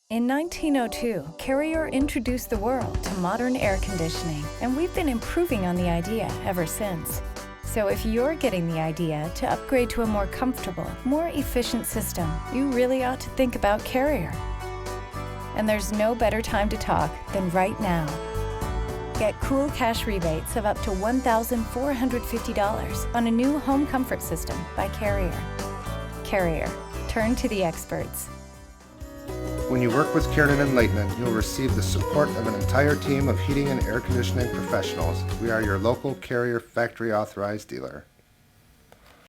In 1902, Carrier introduced the world to modern air conditioning, and we've been improving on the idea ever since. So if you're getting the idea to upgrade to a more comfortable, more efficient system, you really ought to think about Carrier. And there's no better time to talk than right now. Get cool cash rebates of up to $1,450 on a new home comfort system by Carrier. Carrier. Turn to the experts. When you work with Kiernan Laitinen, you'll receive the support of an entire team of heating and air conditioning professionals. We are your local Carrier factory authorized dealer.